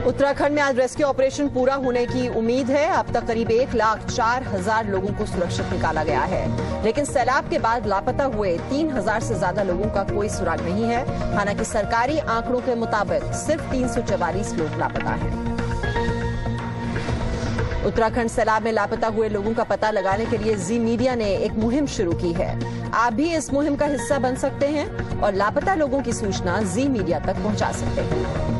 उत्तराखंड में आज rescue operation पूरा होने की उम्मीद है। अब तक करीब 1,04,000 लोगों को सुरक्षित निकाला गया है, लेकिन सैलाब के बाद लापता हुए 3,000 से ज्यादा लोगों का कोई सुराग नहीं है। हालांकि सरकारी आंकड़ों के मुताबिक सिर्फ 344 लोग लापता हैं। उत्तराखंड सैलाब में लापता हुए लोगों का पता लगाने के लिए जी मीडिया ने एक मुहिम शुरू की है। आप भी इस मुहिम का हिस्सा बन सकते हैं और लापता लोगों की सूचना जी मीडिया तक पहुंचा सकते हैं।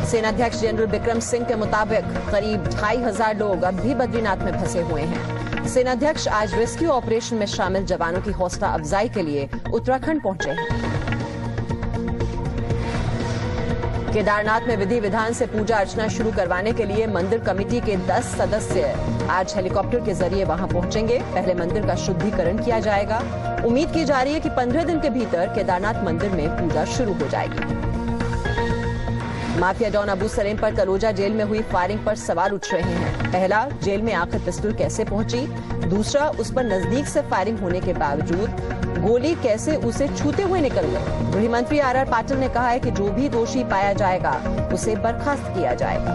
सेनाध्यक्ष जनरल बिक्रम सिंह के मुताबिक करीब 2,500 लोग अब भी बद्रीनाथ में फंसे हुए हैं। सेनाध्यक्ष आज रेस्क्यू ऑपरेशन में शामिल जवानों की हौसला अफजाई के लिए उत्तराखंड पहुंचे हैं। केदारनाथ में विधि विधान से पूजा अर्चना शुरू करवाने के लिए मंदिर कमेटी के 10 सदस्य आज हेलीकॉप्टर के जरिए वहां पहुंचेंगे। पहले मंदिर का शुद्धिकरण किया जाएगा। उम्मीद की जा रही है कि 15 दिन के भीतर केदारनाथ मंदिर में पूजा शुरू हो जाएगी। माफिया डॉन अबू सलेम पर तलोजा जेल में हुई फायरिंग पर सवाल उठ रहे हैं। पहला, जेल में आखिर पिस्तौल कैसे पहुंची? दूसरा, उस पर नजदीक से फायरिंग होने के बावजूद गोली कैसे उसे छूते हुए निकल गई? गृह मंत्री आर पाटिल ने कहा है कि जो भी दोषी पाया जाएगा उसे बर्खास्त किया जाएगा।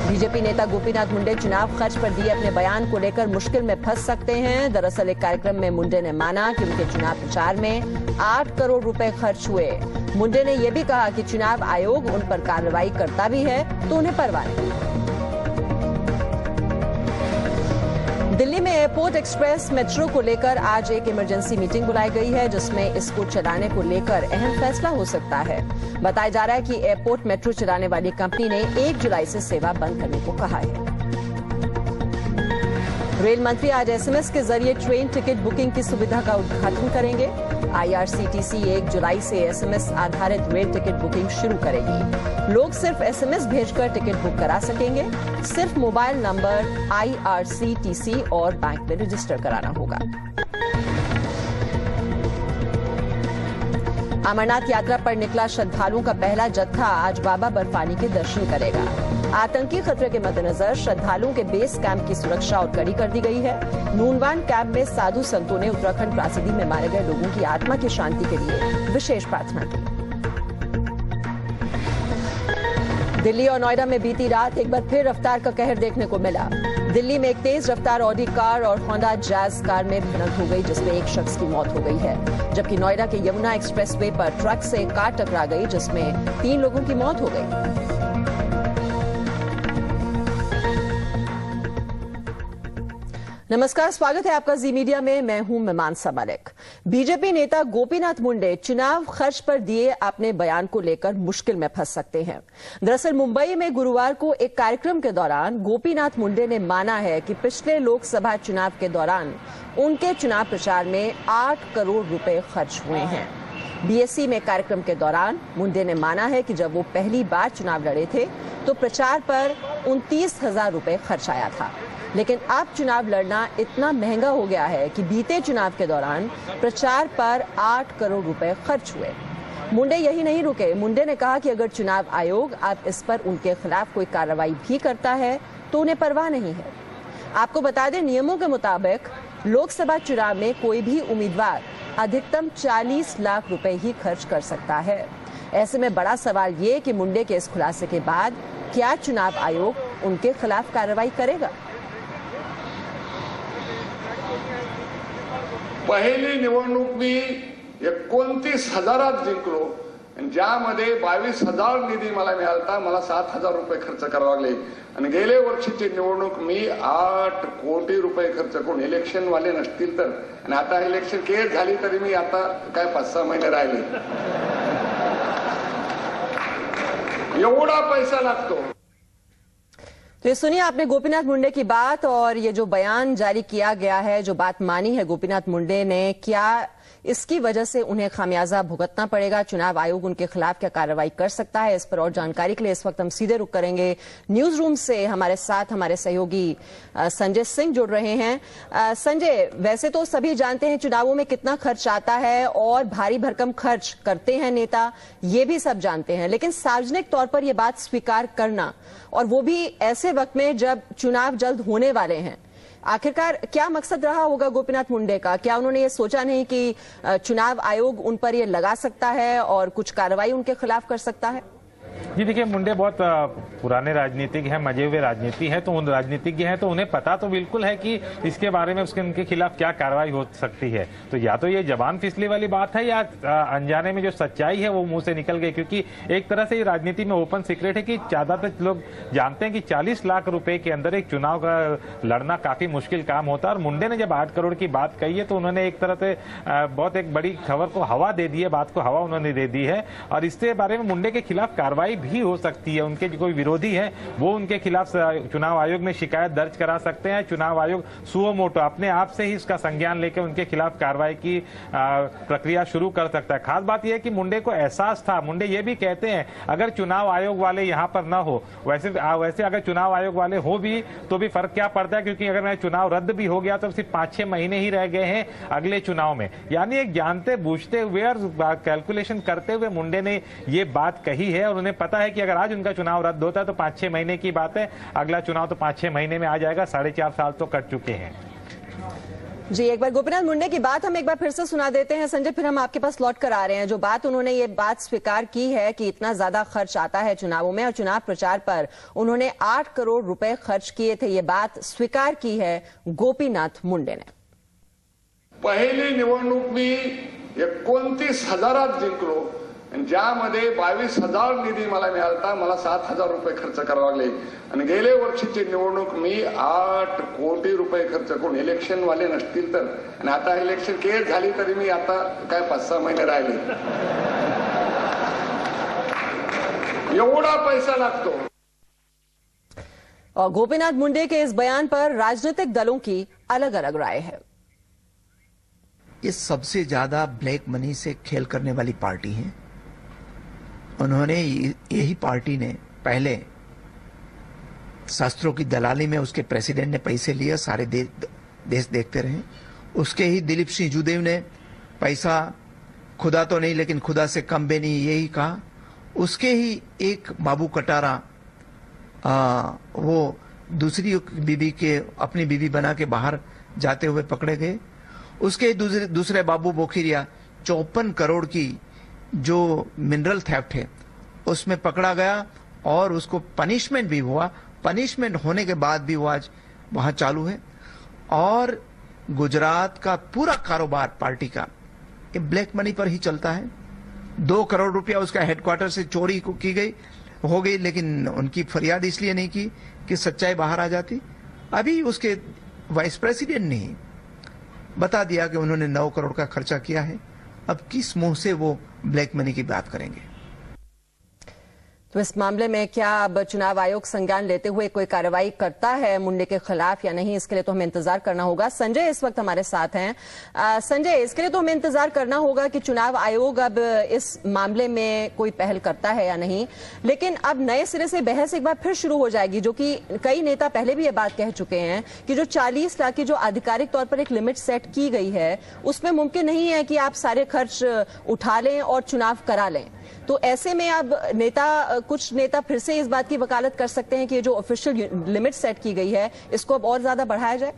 बीजेपी नेता गोपीनाथ मुंडे चुनाव खर्च पर दिए अपने बयान को लेकर मुश्किल में फंस सकते हैं। दरअसल एक कार्यक्रम में मुंडे ने माना कि उनके चुनाव प्रचार में 8 करोड़ रुपए खर्च हुए। मुंडे ने यह भी कहा कि चुनाव आयोग उन पर कार्रवाई करता भी है तो उन्हें परवाह नहीं। दिल्ली में एयरपोर्ट एक्सप्रेस मेट्रो को लेकर आज एक इमरजेंसी मीटिंग बुलाई गई है, जिसमें इसको चलाने को लेकर अहम फैसला हो सकता है। बताया जा रहा है कि एयरपोर्ट मेट्रो चलाने वाली कंपनी ने 1 जुलाई से सेवा बंद करने को कहा है। रेल मंत्री आज एसएमएस के जरिए ट्रेन टिकट बुकिंग की सुविधा का उद्घाटन करेंगे। आईआरसीटीसी 1 जुलाई से एसएमएस आधारित रेल टिकट बुकिंग शुरू करेगी। लोग सिर्फ एसएमएस भेजकर टिकट बुक करा सकेंगे। सिर्फ मोबाइल नंबर आईआरसीटीसी और बैंक में रजिस्टर कराना होगा। अमरनाथ यात्रा पर निकला श्रद्धालुओं का पहला जत्था आज बाबा बर्फानी के दर्शन करेगा। आतंकी खतरे के मद्देनजर श्रद्धालुओं के बेस कैंप की सुरक्षा और कड़ी कर दी गई है। नूनवान कैंप में साधु संतों ने उत्तराखंड त्रासदी में मारे गए लोगों की आत्मा की शांति के लिए विशेष प्रार्थना की। दिल्ली और नोएडा में बीती रात एक बार फिर रफ्तार का कहर देखने को मिला। दिल्ली में एक तेज रफ्तार ऑडी कार और होंडा जैज कार में भिड़ंत हो गई, जिसमें एक शख्स की मौत हो गई है। जबकि नोएडा के यमुना एक्सप्रेसवे पर ट्रक से कार टकरा गई, जिसमें 3 लोगों की मौत हो गई। नमस्कार, स्वागत है आपका जी मीडिया में। मैं हूं मीमांसा मलिक। बीजेपी नेता गोपीनाथ मुंडे चुनाव खर्च पर दिए अपने बयान को लेकर मुश्किल में फंस सकते हैं। दरअसल मुंबई में गुरुवार को एक कार्यक्रम के दौरान गोपीनाथ मुंडे ने माना है कि पिछले लोकसभा चुनाव के दौरान उनके चुनाव प्रचार में 8 करोड़ रुपए खर्च हुए हैं। बीएससी में कार्यक्रम के दौरान मुंडे ने माना है कि जब वो पहली बार चुनाव लड़े थे तो प्रचार पर 29,000 रुपए खर्च आया था, लेकिन अब चुनाव लड़ना इतना महंगा हो गया है कि बीते चुनाव के दौरान प्रचार पर 8 करोड़ रुपए खर्च हुए। मुंडे यही नहीं रुके। मुंडे ने कहा कि अगर चुनाव आयोग अब इस पर उनके खिलाफ कोई कार्रवाई भी करता है तो उन्हें परवाह नहीं है। आपको बता दें, नियमों के मुताबिक लोकसभा चुनाव में कोई भी उम्मीदवार अधिकतम 40 लाख रुपए ही खर्च कर सकता है। ऐसे में बड़ा सवाल ये कि मुंडे के इस खुलासे के बाद क्या चुनाव आयोग उनके खिलाफ कार्रवाई करेगा? पहिली निवडणूक मी 29,000 जिंकलो, ज्यामध्ये 22,000 निधी मला मिळाला। मला 7,000 रुपये खर्च करावे लागले आणि गेले वर्षीची निवडणूक मी 8 कोटी रुपये खर्च करून इलेक्शन वाले नसतील तर, आणि आता इलेक्शन केस झाली तरी मी आता काय 5-6 महिने राहिले, एवढा पैसा लागतो। तो ये सुनिए आपने गोपीनाथ मुंडे की बात, और ये जो बयान जारी किया गया है, जो बात मानी है गोपीनाथ मुंडे ने, क्या इसकी वजह से उन्हें खामियाजा भुगतना पड़ेगा? चुनाव आयोग उनके खिलाफ क्या कार्रवाई कर सकता है? इस पर और जानकारी के लिए इस वक्त हम सीधे रुक करेंगे न्यूज रूम से। हमारे साथ हमारे सहयोगी संजय सिंह जुड़ रहे हैं। संजय, वैसे तो सभी जानते हैं चुनावों में कितना खर्च आता है और भारी भरकम खर्च करते हैं नेता, ये भी सब जानते हैं, लेकिन सार्वजनिक तौर पर यह बात स्वीकार करना, और वो भी ऐसे वक्त में जब चुनाव जल्द होने वाले हैं, आखिरकार क्या मकसद रहा होगा गोपीनाथ मुंडे का? क्या उन्होंने ये सोचा नहीं कि चुनाव आयोग उन पर ये लगा सकता है और कुछ कार्रवाई उनके खिलाफ कर सकता है? जी देखिए, मुंडे बहुत पुराने राजनीतिज्ञ हैं, मजे हुए राजनीति हैं, तो उन राजनीतिज्ञ हैं तो उन्हें पता तो बिल्कुल है कि इसके बारे में उनके खिलाफ क्या कार्रवाई हो सकती है। तो या तो ये जबान फिसली वाली बात है या अनजाने में जो सच्चाई है वो मुंह से निकल गई, क्योंकि एक तरह से ये राजनीति में ओपन सीक्रेट है कि ज्यादातर लोग जानते हैं कि 40 लाख रुपए के अंदर एक चुनाव का लड़ना काफी मुश्किल काम होता है। और मुंडे ने जब 8 करोड़ की बात कही है तो उन्होंने एक तरह से बहुत एक बड़ी खबर को हवा दे दी है, बात को हवा उन्होंने दे दी है। और इसके बारे में मुंडे के खिलाफ कार्रवाई भी हो सकती है। उनके जो कोई विरोधी है वो उनके खिलाफ चुनाव आयोग में शिकायत दर्ज करा सकते हैं। चुनाव आयोग सुओ मोटो अपने आप से ही इसका संज्ञान लेकर उनके खिलाफ कार्रवाई की प्रक्रिया शुरू कर सकता है। खास बात यह है कि मुंडे को एहसास था, मुंडे ये भी कहते हैं अगर चुनाव आयोग वाले यहाँ पर न हो, वैसे अगर चुनाव आयोग वाले हो भी तो भी फर्क क्या पड़ता है, क्योंकि अगर मैं चुनाव रद्द भी हो गया तो सिर्फ 5-6 महीने ही रह गए हैं अगले चुनाव में। यानी एक जानते बूझते हुए और कैलकुलेशन करते हुए मुंडे ने ये बात कही है। और उन्हें पता है कि अगर आज उनका चुनाव रद्द होता है तो 5-6 महीने की बात है, अगला चुनाव तो 5-6 महीने में आ जाएगा। 4.5 साल तो कट चुके हैं। जी, एक बार गोपीनाथ मुंडे की बात हम एक बार फिर से सुना देते हैं संजय, फिर हम आपके पास लौट कर आ रहे हैं। जो बात उन्होंने ये बात स्वीकार की है कि इतना ज्यादा खर्च आता है चुनावों में और चुनाव प्रचार पर उन्होंने 8 करोड़ रुपए खर्च किए थे, ये बात स्वीकार की है गोपीनाथ मुंडे ने। पहिली निवडणूक मी 29,000 जिंकलो, ज्यामध्ये 22,000 निधी मला मिळाला, मला 7,000 रुपये खर्च करावा लागले। आणि गेले वर्षीची निवडणूक मी 8 कोटी रुपये खर्च करून, इलेक्शन वाले नसतील तर, आणि आता इलेक्शन केस झाली तरी मी आता काय 5-6 महिने राहिले, एवढा पैसा लागतो। और गोपीनाथ मुंडे के इस बयान पर राजनीतिक दलों की अलग अलग राय है। ये सबसे ज्यादा ब्लैक मनी से खेल करने वाली पार्टी है। उन्होंने यही पार्टी ने पहले शास्त्रों की दलाली में उसके प्रेसिडेंट ने पैसे लिए, सारे देश देखते रहे। उसके ही दिलीप सिंह जूदेव ने पैसा खुदा तो नहीं लेकिन खुदा से कम भी नहीं, यही कहा। उसके ही एक बाबू कटारा, वो दूसरी बीबी के अपनी बीबी बना के बाहर जाते हुए पकड़े गए। उसके दूसरे बाबू बोखिरिया 54 करोड़ की जो मिनरल थेफ्ट है उसमें पकड़ा गया और उसको पनिशमेंट भी हुआ। पनिशमेंट होने के बाद भी वो आज वहां चालू है। और गुजरात का पूरा कारोबार पार्टी का ये ब्लैक मनी पर ही चलता है। 2 करोड़ रुपया उसका हेडक्वार्टर से चोरी हो गई, लेकिन उनकी फरियाद इसलिए नहीं की कि सच्चाई बाहर आ जाती। अभी उसके वाइस प्रेसिडेंट ने बता दिया कि उन्होंने 9 करोड़ का खर्चा किया है। अब किस मुंह से वो ब्लैक मनी की बात करेंगे? तो इस मामले में क्या अब चुनाव आयोग संज्ञान लेते हुए कोई कार्रवाई करता है मुंडे के खिलाफ या नहीं, इसके लिए तो हमें इंतजार करना होगा। संजय इस वक्त हमारे साथ हैं। संजय, इसके लिए तो हमें इंतजार करना होगा कि चुनाव आयोग अब इस मामले में कोई पहल करता है या नहीं। लेकिन अब नए सिरे से बहस एक बार फिर शुरू हो जाएगी, जो कि कई नेता पहले भी ये बात कह चुके हैं कि जो 40 लाख की जो आधिकारिक तौर पर एक लिमिट सेट की गई है उसमें मुमकिन नहीं है कि आप सारे खर्च उठा लें और चुनाव करा लें। तो ऐसे में अब कुछ नेता फिर से इस बात की वकालत कर सकते हैं कि ये जो ऑफिशियल लिमिट सेट की गई है इसको अब और ज्यादा बढ़ाया जाए।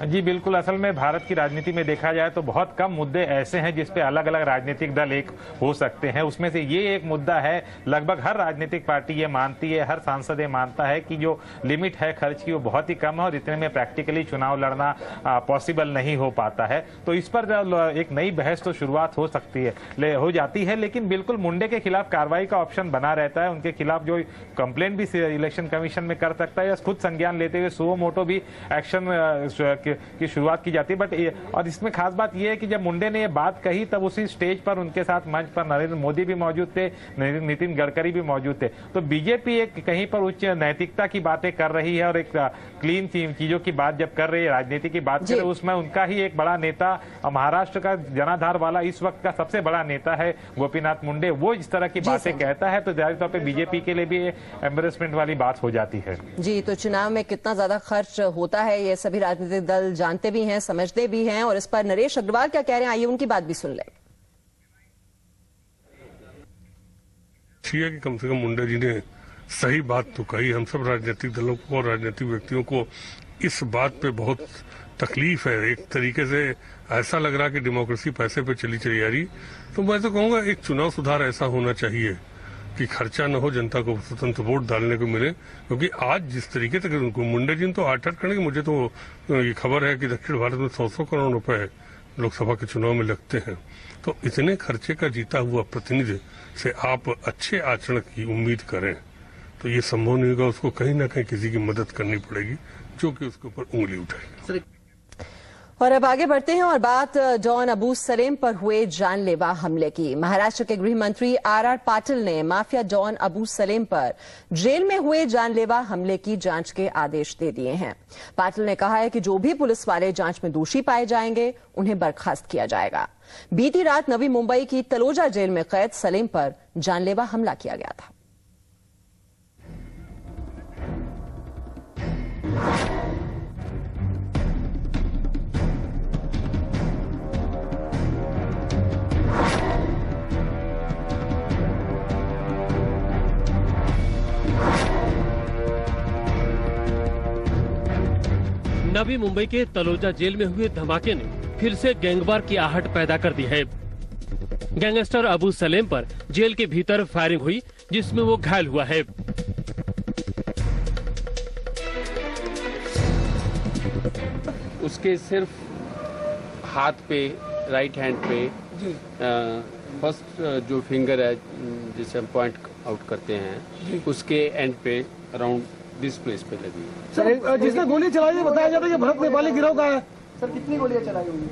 जी बिल्कुल, असल में भारत की राजनीति में देखा जाए तो बहुत कम मुद्दे ऐसे हैं जिस पे अलग अलग राजनीतिक दल एक हो सकते हैं। उसमें से ये एक मुद्दा है, लगभग हर राजनीतिक पार्टी ये मानती है, हर सांसद ये मानता है कि जो लिमिट है खर्च की वो बहुत ही कम है और इतने में प्रैक्टिकली चुनाव लड़ना पॉसिबल नहीं हो पाता है। तो इस पर एक नई बहस तो शुरुआत हो सकती है, हो जाती है। लेकिन बिल्कुल मुंडे के खिलाफ कार्रवाई का ऑप्शन बना रहता है। उनके खिलाफ जो कंप्लेंट भी इलेक्शन कमीशन में कर सकता है या खुद संज्ञान लेते हुए सुओ मोटो भी एक्शन की शुरुआत की जाती है। बट और इसमें खास बात यह है कि जब मुंडे ने ये बात कही तब उसी स्टेज पर उनके साथ मंच पर नरेंद्र मोदी भी मौजूद थे, नितिन गडकरी भी मौजूद थे। तो बीजेपी एक कहीं पर उच्च नैतिकता की बातें कर रही है और एक क्लीन चीजों की बात जब कर रही है, राजनीति की बात कर रही है, उसमें उनका ही एक बड़ा नेता, महाराष्ट्र का जनाधार वाला इस वक्त का सबसे बड़ा नेता है गोपीनाथ मुंडे, वो इस तरह की बातें कहता है तो जाहिर तौर पर बीजेपी के लिए भी एम्बेरसमेंट वाली बात हो जाती है। जी, तो चुनाव में कितना ज्यादा खर्च होता है ये सभी राजनीतिक दल जानते भी हैं, समझते भी हैं। और इस पर नरेश अग्रवाल क्या कह रहे हैं, आइए उनकी बात भी सुन लें। कि कम से कम मुंडे जी ने सही बात तो कही। हम सब राजनीतिक दलों को और राजनीतिक व्यक्तियों को इस बात पे बहुत तकलीफ है। एक तरीके से ऐसा लग रहा कि डेमोक्रेसी पैसे पे चली जा रही। तो मैं तो कहूँगा एक चुनाव सुधार ऐसा होना चाहिए कि खर्चा न हो, जनता को स्वतंत्र वोट डालने को मिले। क्योंकि आज जिस तरीके से मुंडे जी तो 8-8 करेंगे, मुझे तो ये खबर है कि दक्षिण भारत में 100 करोड़ रुपए लोकसभा के चुनाव में लगते हैं। तो इतने खर्चे का जीता हुआ प्रतिनिधि से आप अच्छे आचरण की उम्मीद करें तो ये संभव नहीं होगा। उसको कहीं ना कहीं किसी की मदद करनी पड़ेगी जो कि उसके ऊपर उंगली उठाएगी। और अब आगे बढ़ते हैं और बात डॉन अबू सलेम पर हुए जानलेवा हमले की। महाराष्ट्र के गृह मंत्री आर पाटिल ने माफिया डॉन अबू सलेम पर जेल में हुए जानलेवा हमले की जांच के आदेश दे दिए हैं। पाटिल ने कहा है कि जो भी पुलिस वाले जांच में दोषी पाए जाएंगे उन्हें बर्खास्त किया जाएगा। बीती रात नवी मुंबई की तलोजा जेल में कैद सलेम पर जानलेवा हमला किया गया था। नवी मुंबई के तलोजा जेल में हुए धमाके ने फिर से गैंगवार की आहट पैदा कर दी है। गैंगस्टर अबू सलेम पर जेल के भीतर फायरिंग हुई जिसमें वो घायल हुआ है। उसके सिर्फ हाथ पे, राइट हैंड पे फर्स्ट जो फिंगर है जिसे हम पॉइंट आउट करते हैं उसके एंड पे अराउंड दिस प्लेस पे लगी। सर जिसने गोली चलाई है बताया जाता है कि भरत नेपाली गिरोह का है। सर कितनी गोलियां चलाई होंगी?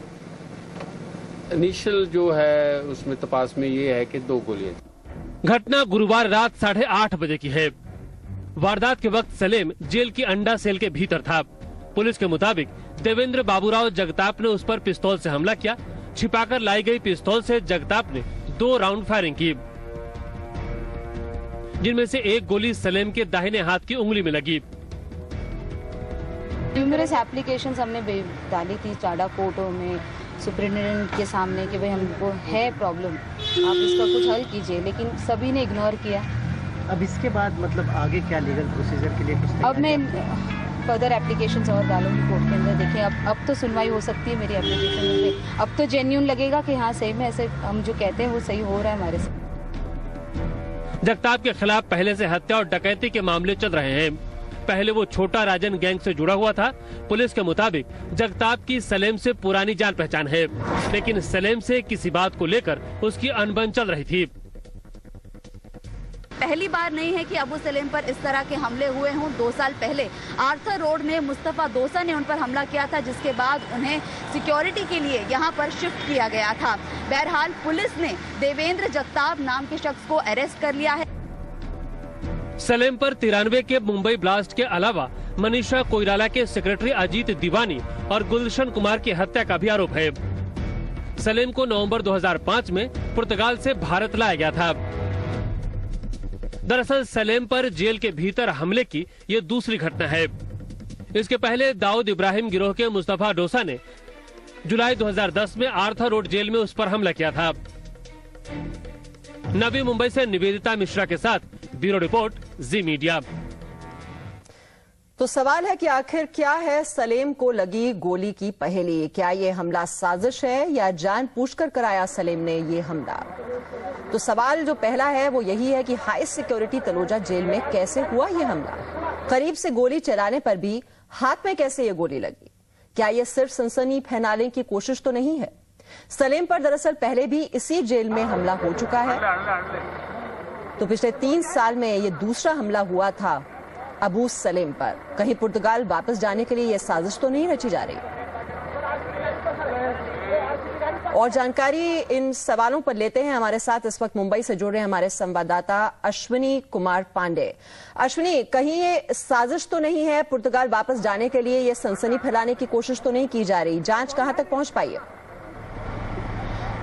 इनिशियल जो है उसमें तपास में ये है कि 2 गोलियां। घटना गुरुवार रात 8:30 बजे की है। वारदात के वक्त सलेम जेल की अंडा सेल के भीतर था। पुलिस के मुताबिक देवेंद्र बाबूराव जगताप ने उस पर पिस्तौल से हमला किया। छिपाकर लाई गई पिस्तौल से जगताप ने 2 राउंड फायरिंग की, जिनमें से एक गोली सलेम के दाहिने हाथ की उंगली में लगी। न्यूमरस एप्लीकेशंस हमने डाली थी टाडा कोर्टों में, सुप्रिंटेंडेंट के सामने कि भाई हमको है प्रॉब्लम, आप इसका कुछ हल कीजिए, लेकिन सभी ने इग्नोर किया। अब इसके बाद मतलब आगे क्या लीगल प्रोसीजर के लिए कुछ? अब मैं फर्दर एप्लीकेशंस और डालूंगी कोर्ट के अंदर। देखिए अब तो सुनवाई हो सकती है मेरी एप्लीकेशन पे। अब तो जेन्युइन लगेगा कि हाँ सही में ऐसे हम जो कहते हैं वो सही हो रहा है हमारे साथ। जगताप के खिलाफ पहले से हत्या और डकैती के मामले चल रहे हैं। पहले वो छोटा राजन गैंग से जुड़ा हुआ था। पुलिस के मुताबिक जगताप की सलेम से पुरानी जान पहचान है, लेकिन सलेम से किसी बात को लेकर उसकी अनबन चल रही थी। पहली बार नहीं है कि अबू सलेम पर इस तरह के हमले हुए हों। 2 साल पहले आर्थर रोड में मुस्तफा दोसा ने उन पर हमला किया था, जिसके बाद उन्हें सिक्योरिटी के लिए यहां पर शिफ्ट किया गया था। बहरहाल पुलिस ने देवेंद्र जगताप नाम के शख्स को अरेस्ट कर लिया है। सलेम पर 93 के मुंबई ब्लास्ट के अलावा मनीषा कोइराला के सेक्रेटरी अजीत दीवानी और गुलशन कुमार की हत्या का भी आरोप है। सलेम को नवंबर 2005 में पुर्तगाल से भारत लाया गया था। दरअसल सलेम पर जेल के भीतर हमले की ये दूसरी घटना है। इसके पहले दाऊद इब्राहिम गिरोह के मुस्तफा डोसा ने जुलाई 2010 में आर्थर रोड जेल में उस पर हमला किया था। नवी मुंबई से निवेदिता मिश्रा के साथ ब्यूरो रिपोर्ट, जी मीडिया। तो सवाल है कि आखिर क्या है सलेम को लगी गोली की पहेली? क्या ये हमला साजिश है या जानबूझकर कराया सलेम ने ये हमला? तो सवाल जो पहला है वो यही है कि हाई सिक्योरिटी तलोजा जेल में कैसे हुआ ये हमला? करीब से गोली चलाने पर भी हाथ में कैसे ये गोली लगी? क्या ये सिर्फ सनसनी फैलाने की कोशिश तो नहीं है? सलेम पर दरअसल पहले भी इसी जेल में हमला हो चुका है। तो पिछले 3 साल में ये दूसरा हमला हुआ था अबू सलेम पर। कहीं पुर्तगाल वापस जाने के लिए यह साजिश तो नहीं रची जा रही? और जानकारी इन सवालों पर लेते हैं। हमारे साथ इस वक्त मुंबई से जुड़ रहे हैं हमारे संवाददाता अश्विनी कुमार पांडे। अश्विनी, कहीं ये साजिश तो नहीं है पुर्तगाल वापस जाने के लिए? ये सनसनी फैलाने की कोशिश तो नहीं की जा रही? जांच कहां तक पहुंच पाई है?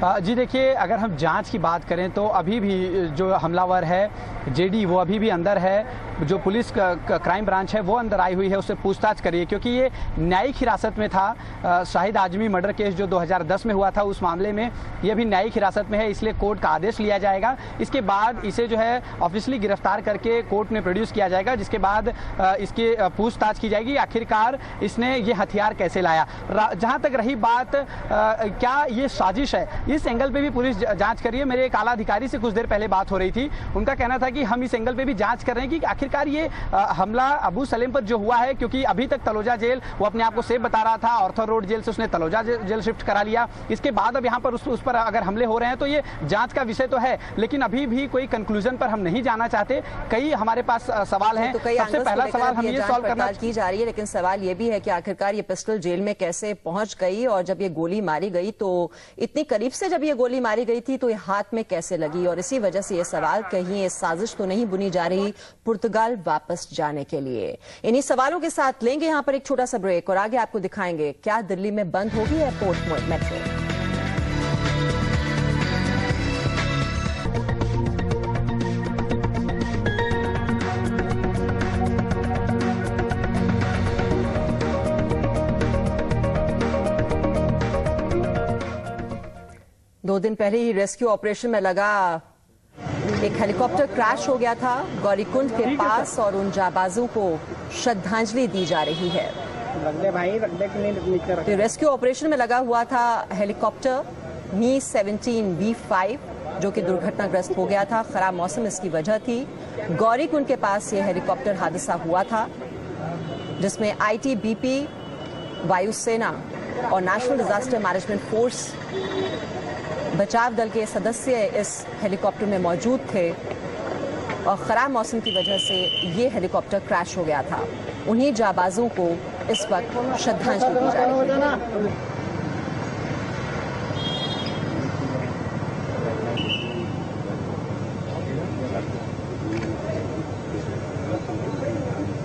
जी देखिए, अगर हम जांच की बात करें तो अभी भी जो हमलावर है जेडी वो अभी भी अंदर है। जो पुलिस क्राइम ब्रांच है वो अंदर आई हुई है, उससे पूछताछ करिए क्योंकि ये न्यायिक हिरासत में था। शाहिद आजमी मर्डर केस जो 2010 में हुआ था उस मामले में ये भी न्यायिक हिरासत में है, इसलिए कोर्ट का आदेश लिया जाएगा। इसके बाद इसे जो है ऑफिशियली गिरफ्तार करके कोर्ट में प्रोड्यूस किया जाएगा, जिसके बाद इसकी पूछताछ की जाएगी आखिरकार इसने ये हथियार कैसे लाया। जहां तक रही बात क्या ये साजिश है, इस एंगल पे भी पुलिस जांच कर रही है। मेरे एक आला अधिकारी से कुछ देर पहले बात हो रही थी, उनका कहना था कि हम इस एंगल पे भी जांच कर रहे हैं कि आखिरकार ये हमला अबू सलेम पर जो हुआ है, क्योंकि अभी तक तलोजा जेल वो अपने आप को सेफ बता रहा था, ऑर्थर रोड जेल से उसने तलोजा जेल शिफ्ट करा लिया। इसके बाद अब यहाँ पर उस पर अगर हमले हो रहे हैं तो ये जांच का विषय तो है, लेकिन अभी भी कोई कंक्लूजन पर हम नहीं जाना चाहते। कई हमारे पास सवाल हैं। सबसे पहला सवाल हम ये सॉल्व करना की जा रही है, लेकिन सवाल ये भी है कि आखिरकार ये पिस्टल जेल में कैसे पहुंच गई, और जब ये गोली मारी गई तो इतनी करीब से जब ये गोली मारी गई थी तो ये हाथ में कैसे लगी। और इसी वजह से ये सवाल कहीं ये साजिश तो नहीं बुनी जा रही पुर्तगाल वापस जाने के लिए। इन्हीं सवालों के साथ लेंगे यहां पर एक छोटा सा ब्रेक और आगे आपको दिखाएंगे क्या दिल्ली में बंद होगी एयरपोर्ट मेट्रो। दो दिन पहले ही रेस्क्यू ऑपरेशन में लगा एक हेलीकॉप्टर क्रैश हो गया था गौरीकुंड के पास और उन जाबाजों को श्रद्धांजलि दी जा रही है। तो रेस्क्यू ऑपरेशन में लगा हुआ था हेलीकॉप्टर Mi-17V5 जो कि दुर्घटनाग्रस्त हो गया था। खराब मौसम इसकी वजह थी। गौरीकुंड के पास यह हेलीकॉप्टर हादसा हुआ था जिसमें ITBP, वायुसेना और नेशनल डिजास्टर मैनेजमेंट फोर्स बचाव दल के सदस्य इस हेलीकॉप्टर में मौजूद थे और खराब मौसम की वजह से ये हेलीकॉप्टर क्रैश हो गया था। उन्हीं जाबाजों को इस वक्त श्रद्धांजलि दी जा रही है।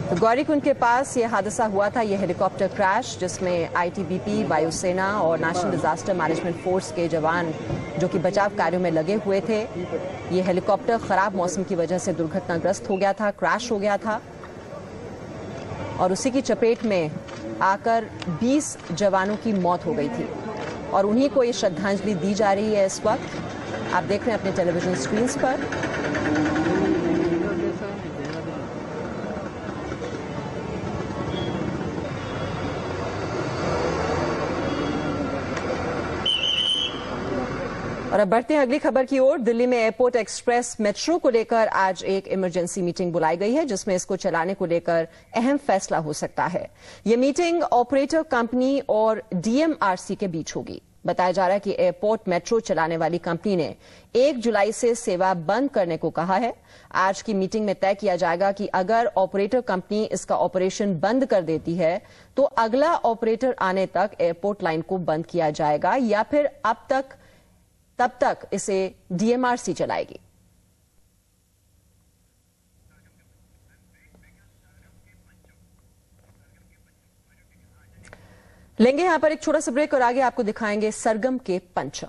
तो गौरीकुंड के पास यह हादसा हुआ था, यह हेलीकॉप्टर क्रैश जिसमें ITBP, वायुसेना और नेशनल डिजास्टर मैनेजमेंट फोर्स के जवान जो कि बचाव कार्यों में लगे हुए थे। यह हेलीकॉप्टर खराब मौसम की वजह से दुर्घटनाग्रस्त हो गया था, क्रैश हो गया था और उसी की चपेट में आकर 20 जवानों की मौत हो गई थी और उन्हीं को ये श्रद्धांजलि दी जा रही है। इस वक्त आप देख रहे हैं अपने टेलीविजन स्क्रीन पर। और अब बढ़ते हैं अगली खबर की ओर। दिल्ली में एयरपोर्ट एक्सप्रेस मेट्रो को लेकर आज एक इमरजेंसी मीटिंग बुलाई गई है जिसमें इसको चलाने को लेकर अहम फैसला हो सकता है। ये मीटिंग ऑपरेटर कंपनी और DMRC के बीच होगी। बताया जा रहा है कि एयरपोर्ट मेट्रो चलाने वाली कंपनी ने 1 जुलाई से सेवा बंद करने को कहा है। आज की मीटिंग में तय किया जाएगा कि अगर ऑपरेटर कंपनी इसका ऑपरेशन बंद कर देती है तो अगला ऑपरेटर आने तक एयरपोर्ट लाइन को बंद किया जाएगा या फिर तब तक इसे DMRC चलाएगी। लेंगे यहां पर एक छोटा सा ब्रेक और आगे आपको दिखाएंगे सरगम के पंचम।